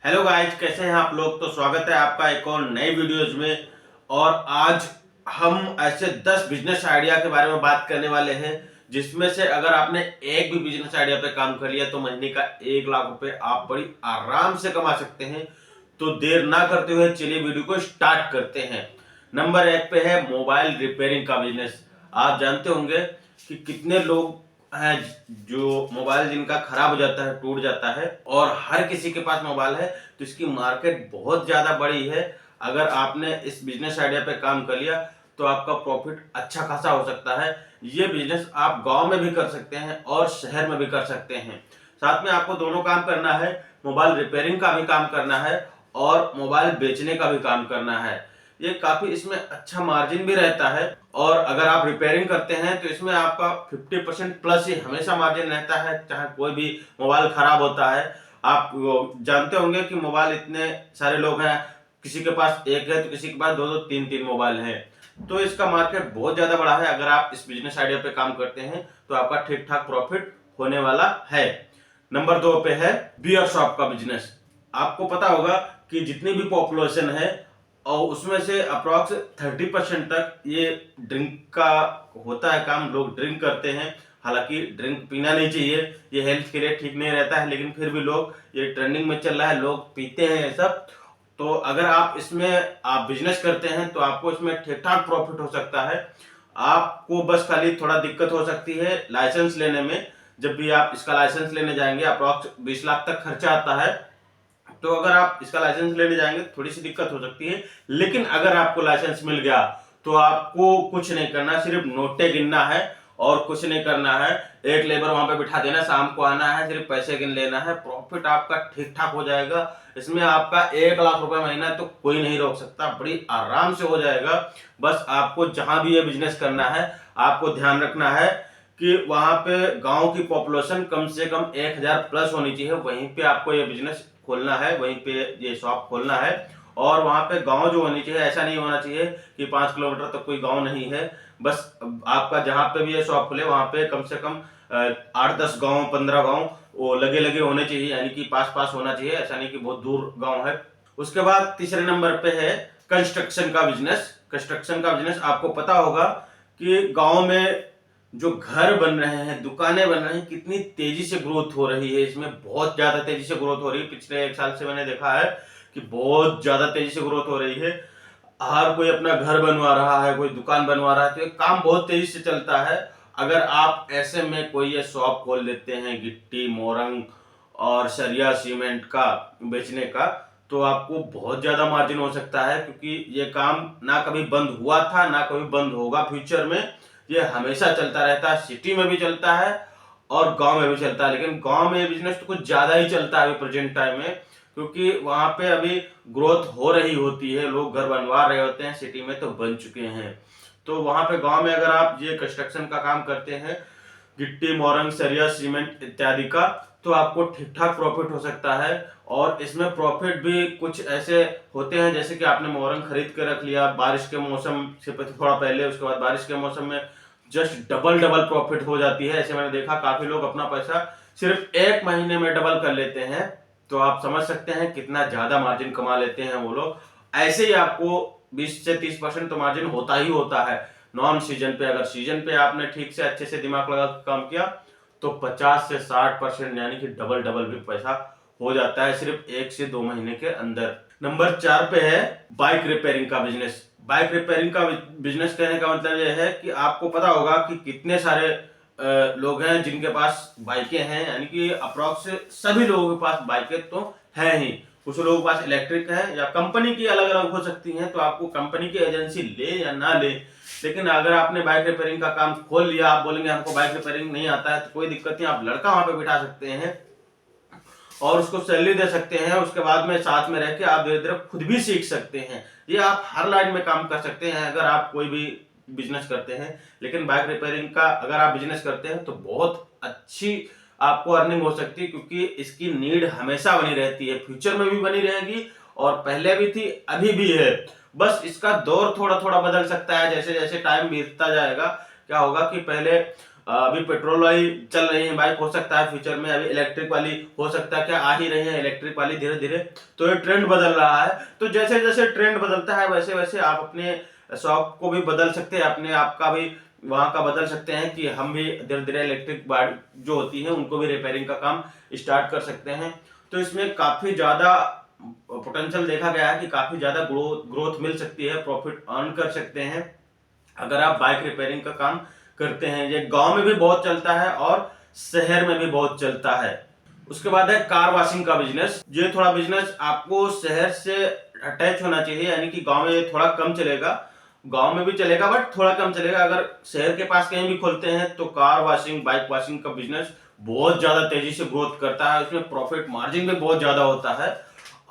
Hello guys, कैसे हैं आप लोग। तो स्वागत है आपका एक और नई वीडियोज में। और आज हम ऐसे 10 बिजनेस आइडिया के बारे में बात करने वाले हैं जिसमें से अगर आपने एक भी बिजनेस आइडिया पे काम कर लिया तो महीने का 1 लाख रुपए आप बड़ी आराम से कमा सकते हैं। तो देर ना करते हुए चलिए वीडियो को स्टार्ट करते हैं। नंबर 1 पे है मोबाइल रिपेयरिंग का बिजनेस। आप जानते होंगे कि कितने लोग हैं जो मोबाइल जिनका खराब हो जाता है, टूट जाता है, और हर किसी के पास मोबाइल है, तो इसकी मार्केट बहुत ज्यादा बड़ी है। अगर आपने इस बिजनेस आइडिया पे काम कर लिया तो आपका प्रॉफिट अच्छा खासा हो सकता है। ये बिजनेस आप गांव में भी कर सकते हैं और शहर में भी कर सकते हैं। साथ में आपको दोनों काम करना है, मोबाइल रिपेयरिंग का भी काम करना है और मोबाइल बेचने का भी काम करना है। ये काफी इसमें अच्छा मार्जिन भी रहता है। और अगर आप रिपेयरिंग करते हैं तो इसमें आपका 50% प्लस ही हमेशा मार्जिन रहता है, चाहे कोई भी मोबाइल खराब होता है। आप जानते होंगे कि मोबाइल इतने सारे लोग हैं, किसी के पास एक है तो किसी के पास दो दो तीन तीन मोबाइल हैं। तो इसका मार्केट बहुत ज्यादा बड़ा है। अगर आप इस बिजनेस आइडिया पे काम करते हैं तो आपका ठीक ठाक प्रॉफिट होने वाला है। नंबर 2 पे है बियर शॉप का बिजनेस। आपको पता होगा कि जितनी भी पॉपुलेशन है और उसमें से अप्रॉक्स 30% तक ये ड्रिंक का होता है काम, लोग ड्रिंक करते हैं। हालांकि ड्रिंक पीना नहीं चाहिए, ये हेल्थ के लिए ठीक नहीं रहता है, लेकिन फिर भी लोग, ये ट्रेंडिंग में चल रहा है, लोग पीते हैं ये सब। तो अगर आप इसमें आप बिजनेस करते हैं तो आपको इसमें ठीक ठाक प्रॉफिट हो सकता है। आपको बस खाली थोड़ा दिक्कत हो सकती है लाइसेंस लेने में। जब भी आप इसका लाइसेंस लेने जाएंगे अप्रॉक्स 20 लाख तक खर्चा आता है। तो अगर आप इसका लाइसेंस लेने जाएंगे थोड़ी सी दिक्कत हो सकती है, लेकिन अगर आपको लाइसेंस मिल गया तो आपको कुछ नहीं करना, सिर्फ नोटे गिनना है और कुछ नहीं करना है। एक लेबर वहां पे बिठा देना, शाम को आना है, सिर्फ पैसे गिन लेना है, प्रॉफिट आपका ठीक ठाक हो जाएगा। इसमें आपका 1 लाख रुपए महीना तो कोई नहीं रोक सकता, बड़ी आराम से हो जाएगा। बस आपको जहां भी ये बिजनेस करना है आपको ध्यान रखना है कि वहां पे गांव की पॉपुलेशन कम से कम 1000 प्लस होनी चाहिए। वहीं पे आपको ये बिजनेस खोलना है, वहीं पे ये शॉप खोलना है। और वहां पे गांव जो होनी चाहिए, ऐसा नहीं होना चाहिए कि 5 किलोमीटर तक कोई गांव नहीं है। बस आपका जहां पे भी ये शॉप खुले वहां पे कम से कम 8-10 गांव, 15 गांव वो लगे लगे होने चाहिए, यानी कि पास पास होना चाहिए, ऐसा नहीं कि बहुत दूर गांव है। उसके बाद तीसरे नंबर पे है कंस्ट्रक्शन का बिजनेस। कंस्ट्रक्शन का बिजनेस आपको पता होगा कि गांव में जो घर बन रहे हैं, दुकानें बन रही हैं, कितनी तेजी से ग्रोथ हो रही है। इसमें बहुत ज्यादा तेजी से ग्रोथ हो रही है। पिछले 1 साल से मैंने देखा है कि बहुत ज्यादा तेजी से ग्रोथ हो रही है। हर कोई अपना घर बनवा रहा है, कोई दुकान बनवा रहा है, तो ये काम बहुत तेजी से चलता है। अगर आप ऐसे में कोई ये शॉप खोल देते हैं गिट्टी मोरंग और सरिया सीमेंट का बेचने का, तो आपको बहुत ज्यादा मार्जिन हो सकता है, क्योंकि ये काम ना कभी बंद हुआ था ना कभी बंद होगा फ्यूचर में। ये हमेशा चलता रहता है, सिटी में भी चलता है और गांव में भी चलता है। लेकिन गांव में बिजनेस तो कुछ ज्यादा ही चलता है अभी प्रेजेंट टाइम में, क्योंकि वहां पे अभी ग्रोथ हो रही होती है, लोग घर बनवा रहे होते हैं, सिटी में तो बन चुके हैं। तो वहां पे गांव में अगर आप ये कंस्ट्रक्शन का काम करते हैं, गिट्टी मोरंग सरिया सीमेंट इत्यादि का, तो आपको ठीक ठाक प्रॉफिट हो सकता है। और इसमें प्रॉफिट भी कुछ ऐसे होते हैं, जैसे कि आपने मोरंग खरीद के रख लिया बारिश के मौसम से थोड़ा पहले, उसके बाद बारिश के मौसम में जस्ट डबल डबल प्रॉफिट हो जाती है। ऐसे मैंने देखा काफी लोग अपना पैसा सिर्फ 1 महीने में डबल कर लेते हैं। तो आप समझ सकते हैं कितना ज्यादा मार्जिन कमा लेते हैं वो लोग। ऐसे ही आपको 20 से 30% तो मार्जिन होता ही होता है नॉन सीजन पे। अगर सीजन पे आपने ठीक से अच्छे से दिमाग लगा काम किया तो 50 से 60% यानी कि डबल डबल भी पैसा हो जाता है सिर्फ 1 से 2 महीने के अंदर। नंबर 4 पे है बाइक रिपेयरिंग का बिजनेस। बाइक रिपेयरिंग का बिजनेस कहने का मतलब यह है कि आपको पता होगा कि कितने सारे लोग हैं जिनके पास बाइकें हैं, यानी कि अप्रोक्स सभी लोगों के पास बाइकें तो है ही। कुछ लोगों के पास इलेक्ट्रिक है या कंपनी की अलग अलग हो सकती हैं, तो आपको कंपनी की एजेंसी ले या ना ले, लेकिन अगर आपने बाइक रिपेयरिंग का काम खोल लिया, आप बोलेंगे हमको बाइक रिपेयरिंग नहीं आता है, तो कोई दिक्कत नहीं, आप लड़का वहां पे बिठा सकते हैं और उसको सैलरी दे सकते हैं। उसके बाद में साथ में रह के आप धीरे धीरे खुद भी सीख सकते हैं। ये आप हर लाइन में काम कर सकते हैं अगर आप कोई भी बिजनेस करते हैं। लेकिन बाइक रिपेयरिंग का अगर आप बिजनेस करते हैं तो बहुत अच्छी आपको अर्निंग हो सकती है, क्योंकि इसकी नीड हमेशा बनी रहती है, फ्यूचर में भी बनी रहेगी और पहले भी थी, अभी भी है। बस इसका दौर थोड़ा थोड़ा बदल सकता है जैसे जैसे टाइम बीतता जाएगा। क्या होगा कि पहले अभी पेट्रोल वाली चल रही है बाइक, हो सकता है फ्यूचर में अभी इलेक्ट्रिक वाली हो सकता है, क्या आ ही रही है इलेक्ट्रिक वाली धीरे धीरे। तो ये ट्रेंड बदल रहा है, तो जैसे जैसे ट्रेंड बदलता है वैसे वैसे आप अपने शौक को भी बदल सकते हैं, अपने आप का भी वहां का बदल सकते हैं कि हम भी धीरे धीरे इलेक्ट्रिक बाइक जो होती है उनको भी रिपेयरिंग का काम स्टार्ट कर सकते हैं। तो इसमें काफी ज्यादा पोटेंशियल देखा गया है कि काफी ज्यादा ग्रोथ मिल सकती है, प्रॉफिट अर्न कर सकते हैं अगर आप बाइक रिपेयरिंग का काम करते हैं। ये गांव में भी बहुत चलता है और शहर में भी बहुत चलता है। उसके बाद है कार वॉशिंग का बिजनेस। ये थोड़ा बिजनेस आपको शहर से अटैच होना चाहिए, यानी कि गांव में थोड़ा कम चलेगा, गांव में भी चलेगा बट थोड़ा कम चलेगा। अगर शहर के पास कहीं भी खोलते हैं तो कार वॉशिंग बाइक वॉशिंग का बिजनेस बहुत ज्यादा तेजी से ग्रोथ करता है, उसमें प्रॉफिट मार्जिन भी बहुत ज्यादा होता है।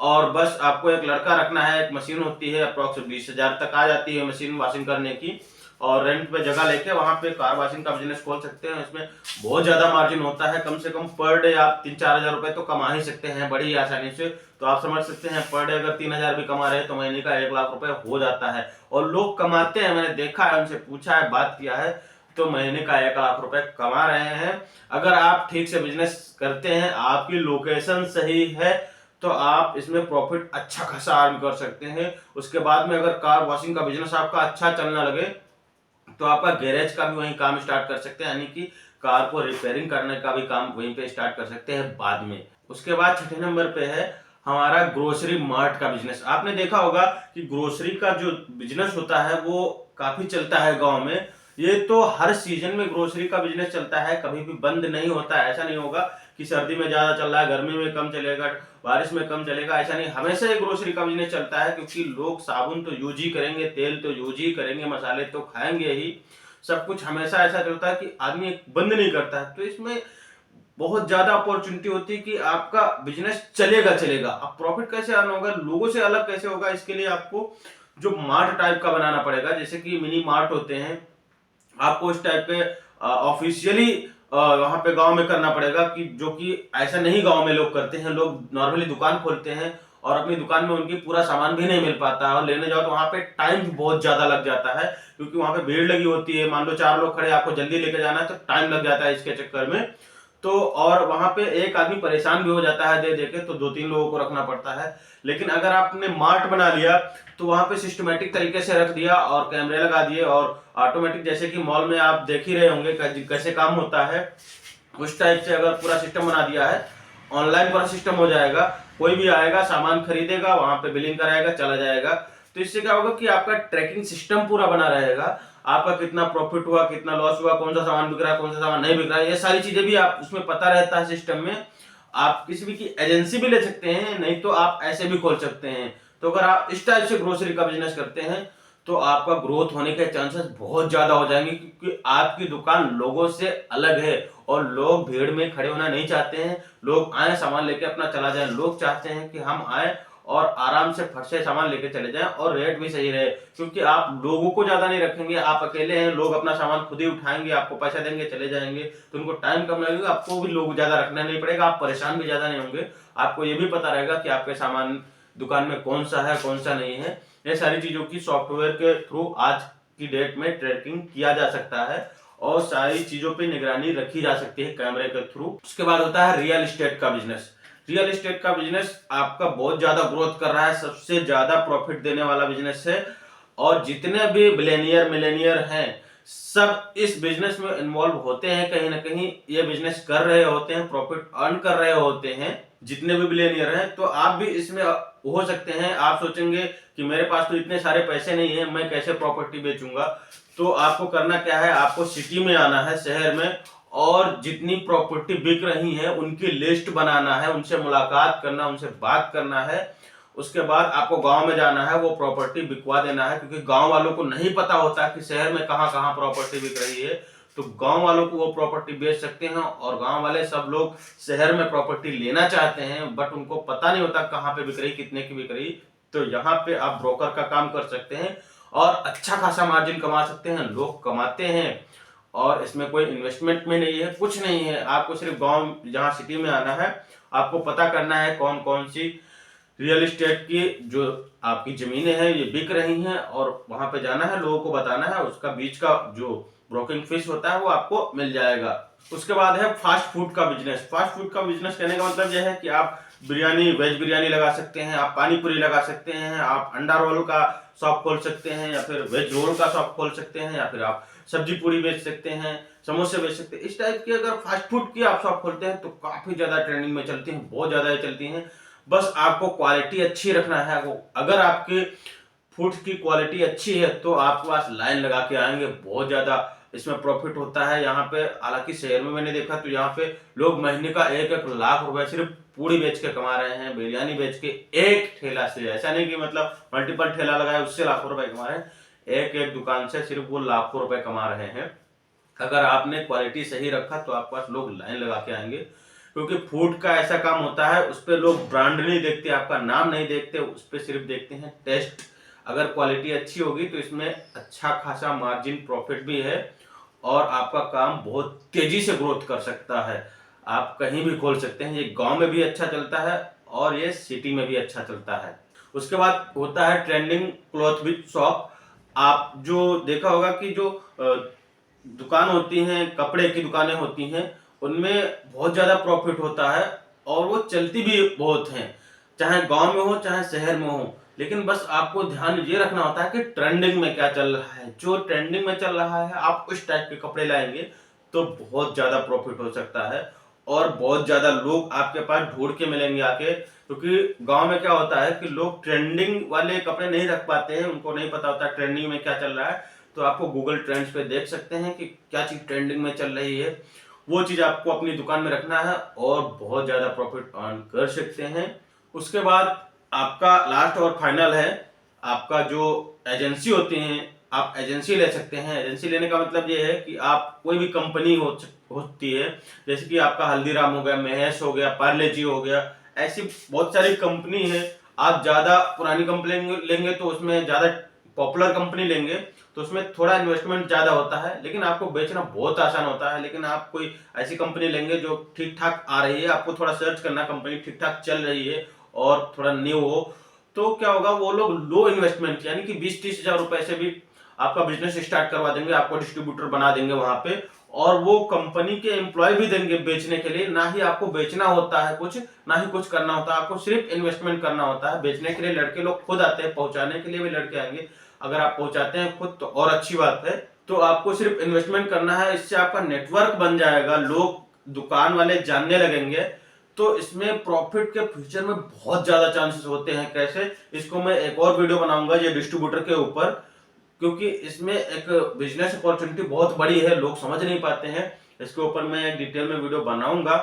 और बस आपको एक लड़का रखना है, एक मशीन होती है अप्रोक्स 20,000 तक आ जाती है मशीन वॉशिंग करने की, और रेंट पे जगह लेके वहां पे कार वॉशिंग का बिजनेस खोल सकते हैं। इसमें बहुत ज्यादा मार्जिन होता है, कम से कम पर डे आप 3-4 हजार रुपए तो कमा ही सकते हैं बड़ी आसानी से। तो आप समझ सकते हैं पर डे अगर 3,000 भी कमा रहे हैं तो महीने का 1 लाख रुपए हो जाता है। और लोग कमाते हैं, मैंने देखा है, उनसे पूछा है, बात किया है, तो महीने का 1 लाख रुपए कमा रहे हैं। अगर आप ठीक से बिजनेस करते हैं, आपकी लोकेशन सही है, तो आप इसमें प्रॉफिट अच्छा खासा अर्न कर सकते हैं। उसके बाद में अगर कार वॉशिंग का बिजनेस आपका अच्छा चलने लगे तो आपका गैरेज का भी वहीं काम स्टार्ट कर सकते हैं, यानी कि कार को रिपेयरिंग करने का भी काम वहीं पे स्टार्ट कर सकते हैं बाद में। उसके बाद छठे नंबर पे है हमारा ग्रोसरी मार्ट का बिजनेस। आपने देखा होगा कि ग्रोसरी का जो बिजनेस होता है वो काफी चलता है गांव में। ये तो हर सीजन में ग्रोसरी का बिजनेस चलता है, कभी भी बंद नहीं होता है। ऐसा नहीं होगा कि सर्दी में ज्यादा चल रहा है, गर्मी में कम चलेगा, बारिश में कम चलेगा, ऐसा नहीं, हमेशा ये ग्रोसरी का बिजनेस चलता है। क्योंकि लोग साबुन तो यूज ही करेंगे, तेल तो यूज ही करेंगे, मसाले तो खाएंगे ही, सब कुछ हमेशा ऐसा चलता है कि आदमी बंद नहीं करता है। तो इसमें बहुत ज्यादा अपॉर्चुनिटी होती है कि आपका बिजनेस चलेगा चलेगा। अब प्रॉफिट कैसे अर्न होगा, लोगों से अलग कैसे होगा, इसके लिए आपको जो मार्ट टाइप का बनाना पड़ेगा, जैसे कि मिनी मार्ट होते हैं, आपको उस टाइप के ऑफिशियली वहां पे गांव में करना पड़ेगा, कि जो कि ऐसा नहीं गांव में लोग करते हैं। लोग नॉर्मली दुकान खोलते हैं और अपनी दुकान में उनकी पूरा सामान भी नहीं मिल पाता है, और लेने जाओ तो वहां पे टाइम बहुत ज्यादा लग जाता है, क्योंकि वहां पे भीड़ लगी होती है। मान लो 4 लोग खड़े, आपको जल्दी लेके जाना है तो टाइम लग जाता है इसके चक्कर में। तो और वहां पे एक आदमी परेशान भी हो जाता है दे दे के, तो 2-3 लोगों को रखना पड़ता है। लेकिन अगर आपने मार्ट बना लिया तो वहां पे सिस्टमेटिक तरीके से रख दिया और कैमरे लगा दिए, और ऑटोमेटिक, जैसे कि मॉल में आप देख ही रहे होंगे कैसे काम होता है, उस टाइप से अगर पूरा सिस्टम बना दिया है, ऑनलाइन पूरा सिस्टम हो जाएगा, कोई भी आएगा सामान खरीदेगा, वहां पे बिलिंग कराएगा, चला जाएगा। तो इससे क्या होगा कि आपका ट्रैकिंग सिस्टम पूरा बना रहेगा, आपका कितना प्रॉफिट हुआ, कितना लॉस हुआ, कौन सा सामान बिक रहा है, कौन सा सामान नहीं बिक रहा है, ये सारी चीजें भी आप उसमें पता रहता है सिस्टम में। आप किसी भी की एजेंसी भी ले सकते हैं, नहीं तो आप ऐसे भी खोल सकते हैं। तो अगर आप इस टाइप से ग्रोसरी का बिजनेस करते हैं तो आपका ग्रोथ होने के चांसेस बहुत ज्यादा हो जाएंगे, क्योंकि आपकी दुकान लोगों से अलग है और लोग भीड़ में खड़े होना नहीं चाहते हैं। लोग आए, सामान लेके अपना चला जाए, लोग चाहते हैं कि हम आए और आराम से फट से सामान लेके चले जाएं और रेट भी सही रहे, क्योंकि आप लोगों को ज्यादा नहीं रखेंगे, आप अकेले हैं, लोग अपना सामान खुद ही उठाएंगे, आपको पैसा देंगे, चले जाएंगे, तो उनको टाइम कम लगेगा, आपको भी लोग ज्यादा रखना नहीं पड़ेगा, आप परेशान भी ज्यादा नहीं होंगे। आपको ये भी पता रहेगा कि आपके सामान दुकान में कौन सा है कौन सा नहीं है। ये सारी चीजों की सॉफ्टवेयर के थ्रू आज की डेट में ट्रैकिंग किया जा सकता है और सारी चीजों पे निगरानी रखी जा सकती है कैमरे के थ्रू। उसके बाद होता है रियल एस्टेट का बिजनेस। रियल एस्टेट का बिजनेस आपका बहुत ज्यादा ग्रोथ कर रहा है, सबसे ज्यादा प्रॉफिट देने वाला बिजनेस है, और जितने भी बिलियनियर मिलेनियर हैं सब इस बिजनेस में इन्वॉल्व होते हैं, कहीं ना कहीं ये बिजनेस कर रहे होते हैं, प्रॉफिट अर्न कर रहे होते हैं, जितने भी बिलियनियर हैं। तो आप भी इसमें हो सकते हैं। आप सोचेंगे कि मेरे पास तो इतने सारे पैसे नहीं है, मैं कैसे प्रॉपर्टी बेचूंगा। तो आपको करना क्या है, आपको सिटी में आना है, शहर में, और जितनी प्रॉपर्टी बिक रही है उनकी लिस्ट बनाना है, उनसे मुलाकात करना, उनसे बात करना है। उसके बाद आपको गांव में जाना है, वो प्रॉपर्टी बिकवा देना है, क्योंकि गांव वालों को नहीं पता होता कि शहर में कहां कहां प्रॉपर्टी बिक रही है। तो गांव वालों को वो प्रॉपर्टी बेच सकते हैं, और गांव वाले सब लोग शहर में प्रॉपर्टी लेना चाहते हैं बट उनको पता नहीं होता कहां पे बिक रही, कितने की बिक रही। तो यहाँ पे आप ब्रोकर का काम कर सकते हैं और अच्छा खासा मार्जिन कमा सकते हैं, लोग कमाते हैं। और इसमें कोई इन्वेस्टमेंट में नहीं है, कुछ नहीं है, आपको सिर्फ गांव जहां सिटी में आना है, आपको पता करना है कौन कौन सी रियल एस्टेट की जो आपकी जमीनें हैं ये बिक रही हैं, और वहां पे जाना है, लोगों को बताना है, उसका बीच का जो ब्रोकिंग फिश होता है वो आपको मिल जाएगा। उसके बाद है फास्ट फूड का बिजनेस। फास्ट फूड का बिजनेस कहने का मतलब यह है कि आप बिरयानी, वेज बिरयानी लगा सकते हैं, आप पानी पूरी लगा सकते हैं, आप अंडा रोल का शॉप खोल सकते हैं, या फिर वेज रोल का शॉप खोल सकते हैं, या फिर आप सब्जी पूरी बेच सकते हैं, समोसे बेच सकते हैं। इस टाइप की अगर फास्ट फूड की आप शॉप खोलते हैं तो काफी ज्यादा ट्रेंडिंग में चलती हैं, बहुत ज्यादा चलती हैं। बस आपको क्वालिटी अच्छी रखना है। अगर आपके फूड की क्वालिटी अच्छी है तो आपके पास लाइन लगा के आएंगे, बहुत ज्यादा इसमें प्रॉफिट होता है। यहाँ पे हालांकि शहर में मैंने देखा तो यहाँ पे लोग महीने का 1-1 लाख रुपए सिर्फ पूरी बेच के कमा रहे हैं, बिरयानी बेच के एक ठेला से। ऐसा नहीं कि मतलब मल्टीपल ठेला लगाए उससे लाखों रुपए कमा रहे हैं, एक एक दुकान से सिर्फ वो लाखों रुपए कमा रहे हैं। अगर आपने क्वालिटी सही रखा तो आपके पास लोग लाइन लगा के आएंगे, क्योंकि फूड का ऐसा काम होता है उस पर लोग ब्रांड नहीं देखते, आपका नाम नहीं देखते, उस पर सिर्फ देखते हैं टेस्ट। अगर क्वालिटी अच्छी होगी तो इसमें अच्छा खासा मार्जिन प्रॉफिट भी है और आपका काम बहुत तेजी से ग्रोथ कर सकता है। आप कहीं भी खोल सकते हैं, ये गांव में भी अच्छा चलता है और ये सिटी में भी अच्छा चलता है। उसके बाद होता है ट्रेंडिंग क्लॉथ भी शॉप। आप जो देखा होगा कि जो दुकान होती हैं, कपड़े की दुकानें होती हैं, उनमें बहुत ज्यादा प्रॉफिट होता है और वो चलती भी बहुत हैं, चाहे गांव में हो चाहे शहर में हो। लेकिन बस आपको ध्यान ये रखना होता है कि ट्रेंडिंग में क्या चल रहा है। जो ट्रेंडिंग में चल रहा है आप उस टाइप के कपड़े लाएंगे तो बहुत ज्यादा प्रॉफिट हो सकता है और बहुत ज्यादा लोग आपके पास ढूंढ के मिलेंगे आके। क्योंकि गांव में क्या होता है कि लोग ट्रेंडिंग वाले कपड़े नहीं रख पाते हैं, उनको नहीं पता होता ट्रेंडिंग में क्या चल रहा है। तो आपको गूगल ट्रेंड्स पे देख सकते हैं कि क्या चीज ट्रेंडिंग में चल रही है, वो चीज आपको अपनी दुकान में रखना है और बहुत ज्यादा प्रॉफिट अर्न कर सकते हैं। उसके बाद आपका लास्ट और फाइनल है आपका जो एजेंसी होती हैं, आप एजेंसी ले सकते हैं। एजेंसी लेने का मतलब ये है कि आप कोई भी कंपनी होती है, जैसे कि आपका हल्दीराम हो गया, महेश हो गया, पार्ले जी हो गया, ऐसी बहुत सारी कंपनी है। आप ज्यादा पुरानी कंपनी लेंगे तो उसमें ज्यादा पॉपुलर कंपनी लेंगे तो उसमें थोड़ा इन्वेस्टमेंट ज्यादा होता है, लेकिन आपको बेचना बहुत आसान होता है। लेकिन आप कोई ऐसी कंपनी लेंगे जो ठीक ठाक आ रही है, आपको थोड़ा सर्च करना कंपनी ठीक ठाक चल रही है और थोड़ा न्यू हो, तो क्या होगा, वो लोग लो इन्वेस्टमेंट यानी कि 20-30 हजार रुपए से भी आपका बिजनेस स्टार्ट करवा देंगे, आपको डिस्ट्रीब्यूटर बना देंगे वहां पे, और वो कंपनी के एम्प्लॉय भी देंगे बेचने के लिए। ना ही आपको बेचना होता है कुछ, ना ही कुछ करना होता है, आपको सिर्फ इन्वेस्टमेंट करना होता है। बेचने के लिए लड़के लोग खुद आते हैं, पहुंचाने के लिए भी लड़के आएंगे। अगर आप पहुंचाते हैं खुद तो और अच्छी बात है। तो आपको सिर्फ इन्वेस्टमेंट करना है, इससे आपका नेटवर्क बन जाएगा, लोग दुकान वाले जानने लगेंगे। तो इसमें प्रॉफिट के फ्यूचर में बहुत ज्यादा चांसेस होते हैं। कैसे, इसको मैं एक और वीडियो बनाऊंगा ये डिस्ट्रीब्यूटर के ऊपर, क्योंकि इसमें एक बिजनेस अपॉर्चुनिटी बहुत बड़ी है, लोग समझ नहीं पाते हैं। इसके ऊपर मैं एक डिटेल में वीडियो बनाऊंगा।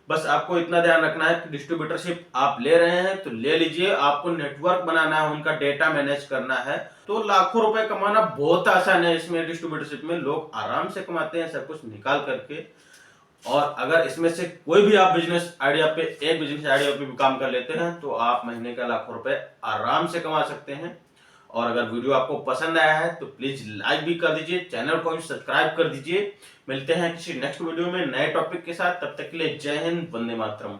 बस आपको इतना ध्यान रखना है कि डिस्ट्रीब्यूटरशिप आप ले रहे हैं तो ले लीजिए, आपको नेटवर्क बनाना है, उनका डेटा मैनेज करना है, तो लाखों रुपए कमाना बहुत आसान है। इसमें डिस्ट्रीब्यूटरशिप में लोग आराम से कमाते हैं सब कुछ निकाल करके। और अगर इसमें से कोई भी आप बिजनेस आइडिया पे भी काम कर लेते हैं तो आप महीने का लाखों रुपए आराम से कमा सकते हैं। और अगर वीडियो आपको पसंद आया है तो प्लीज लाइक भी कर दीजिए, चैनल को भी सब्सक्राइब कर दीजिए। मिलते हैं किसी नेक्स्ट वीडियो में नए टॉपिक के साथ, तब तक के लिए जय हिंद, वंदे मातरम।